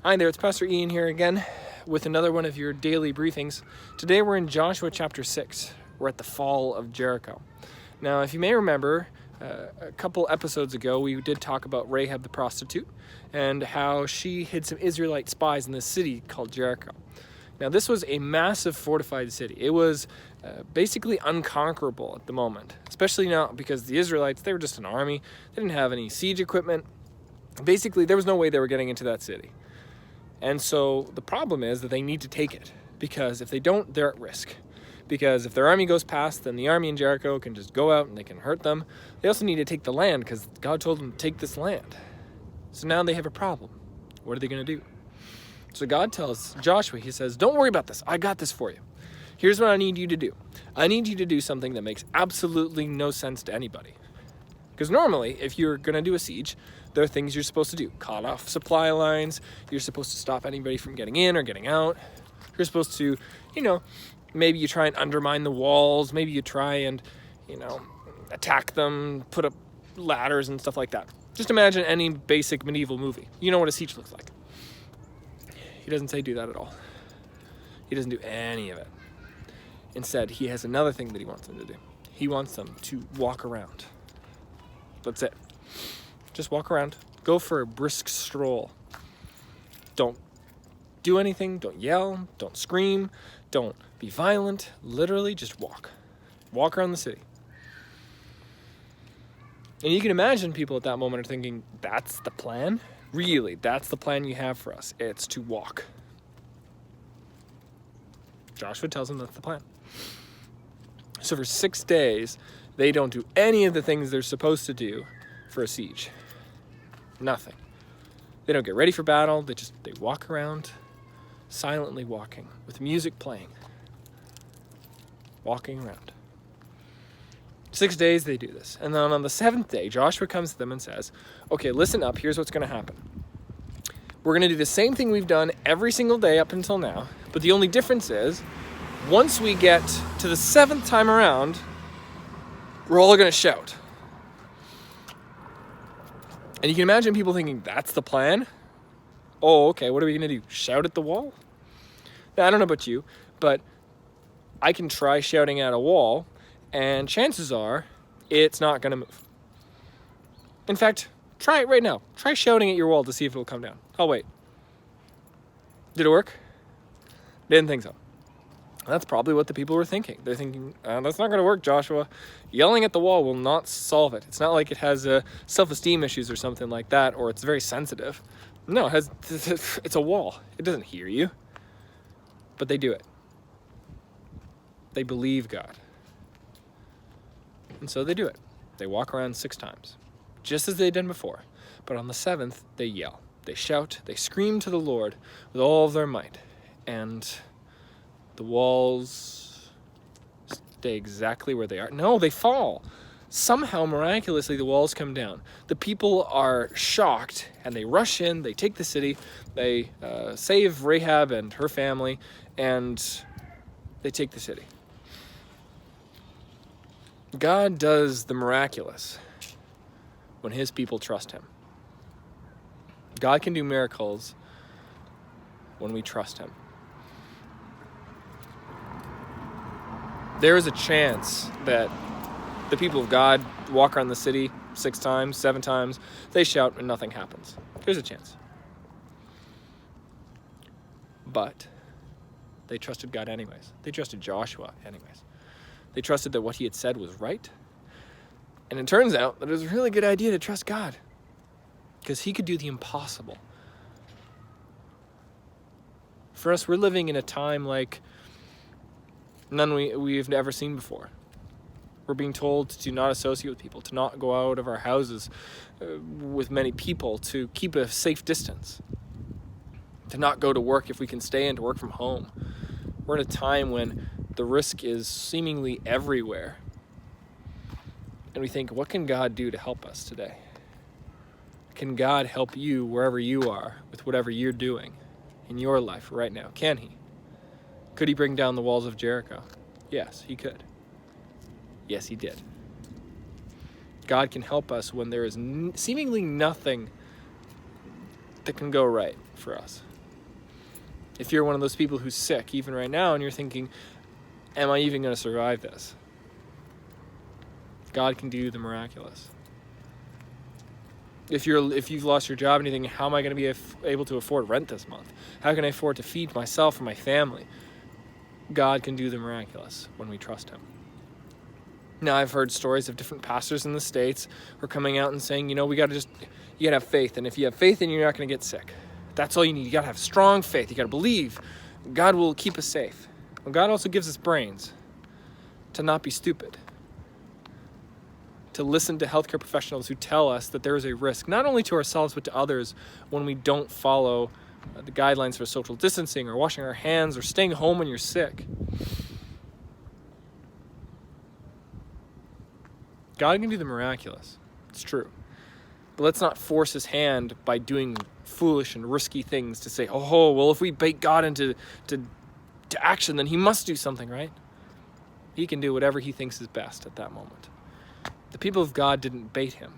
Hi there, it's Pastor Ian here again with another one of your daily briefings. Today we're in Joshua chapter 6. We're at the fall of Jericho. Now, if you may remember, a couple episodes ago we did talk about Rahab the prostitute and how she hid some Israelite spies in this city called Jericho. Now, this was a massive fortified city. It was basically unconquerable at the moment, especially now because the Israelites, they were just an army. They didn't have any siege equipment. Basically, there was no way they were getting into that city. And so the problem is that they need to take it, because if they don't, they're at risk. Because if their army goes past, then the army in Jericho can just go out and they can hurt them. They also need to take the land because God told them to take this land. So now they have a problem. What are they going to do? So God tells Joshua, he says, don't worry about this. I got this for you. Here's what I need you to do. I need you to do something that makes absolutely no sense to anybody. Because normally, if you're going to do a siege, there are things you're supposed to do. Cut off supply lines. You're supposed to stop anybody from getting in or getting out. You're supposed to, maybe you try and undermine the walls. Maybe you try and, attack them, put up ladders and stuff like that. Just imagine any basic medieval movie. You know what a siege looks like. He doesn't say do that at all. He doesn't do any of it. Instead, he has another thing that he wants them to do. He wants them to walk around. That's it. Just walk around. Go for a brisk stroll. Don't do anything. Don't yell. Don't scream. Don't be violent. Literally, just walk. Walk around the city. And you can imagine people at that moment are thinking, that's the plan? Really, that's the plan you have for us. It's to walk. Joshua tells them that's the plan. So for 6 days, they don't do any of the things they're supposed to do for a siege. Nothing. They don't get ready for battle. They walk around, silently walking, with music playing. Walking around. 6 days they do this. And then on the 7th day, Joshua comes to them and says, okay, listen up, here's what's going to happen. We're going to do the same thing we've done every single day up until now, but the only difference is, once we get to the 7th time around, we're all going to shout. And you can imagine people thinking, that's the plan? Oh, okay, what are we going to do? Shout at the wall? Now, I don't know about you, but I can try shouting at a wall, and chances are it's not going to move. In fact, try it right now. Try shouting at your wall to see if it'll come down. I'll wait. Did it work? Didn't think so. That's probably what the people were thinking. They're thinking, that's not going to work, Joshua. Yelling at the wall will not solve it. It's not like it has self-esteem issues or something like that, or it's very sensitive. No, it's a wall. It doesn't hear you. But they do it. They believe God. And so they do it. They walk around 6 times, just as they'd done before. But on the 7th, they yell. They shout. They scream to the Lord with all of their might. And the walls stay exactly where they are. No, they fall. Somehow, miraculously, the walls come down. The people are shocked, and they rush in. They take the city. They save Rahab and her family, and they take the city. God does the miraculous when his people trust him. God can do miracles when we trust him. There is a chance that the people of God walk around the city 6 times, 7 times, they shout and nothing happens. There's a chance. But they trusted God anyways. They trusted Joshua anyways. They trusted that what he had said was right. And it turns out that it was a really good idea to trust God, because he could do the impossible. For us, we're living in a time like none we've never seen before. We're being told to not associate with people, to not go out of our houses with many people, to keep a safe distance, to not go to work if we can stay in, to work from home. We're in a time when the risk is seemingly everywhere. And we think, what can God do to help us today? Can God help you wherever you are with whatever you're doing in your life right now? Can he? Could he bring down the walls of Jericho? Yes, he could. Yes, he did. God can help us when there is seemingly nothing that can go right for us. If you're one of those people who's sick, even right now, and you're thinking, am I even going to survive this? God can do the miraculous. If you've lost your job and you think, how am I going to be able to afford rent this month? How can I afford to feed myself and my family? God can do the miraculous when we trust him. Now, I've heard stories of different pastors in the States who are coming out and saying, you got to have faith. And if you have faith, then you're not going to get sick. That's all you need. You got to have strong faith. You got to believe God will keep us safe. Well, God also gives us brains to not be stupid, to listen to healthcare professionals who tell us that there is a risk, not only to ourselves, but to others when we don't follow the guidelines for social distancing or washing our hands or staying home when you're sick. God can do the miraculous. It's true. But let's not force his hand by doing foolish and risky things to say, well, if we bait God into action, then he must do something, right? He can do whatever he thinks is best at that moment. The people of God didn't bait him.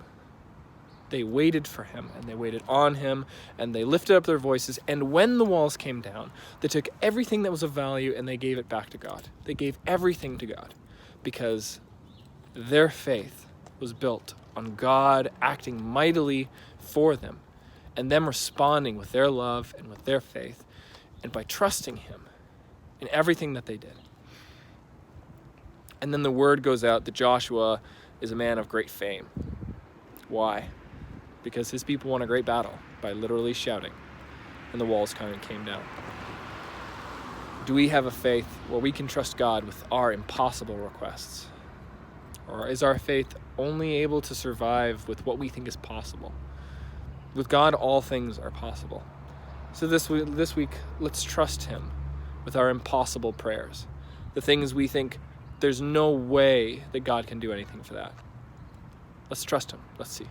They waited for him, and they waited on him, and they lifted up their voices, and when the walls came down, they took everything that was of value and they gave it back to God. They gave everything to God because their faith was built on God acting mightily for them and them responding with their love and with their faith and by trusting him in everything that they did. And then the word goes out that Joshua is a man of great fame. Why? Because his people won a great battle by literally shouting, and the walls kind of came down. Do we have a faith where we can trust God with our impossible requests? Or is our faith only able to survive with what we think is possible? With God, all things are possible. So this week, let's trust him with our impossible prayers. The things we think there's no way that God can do anything for that. Let's trust him. Let's see.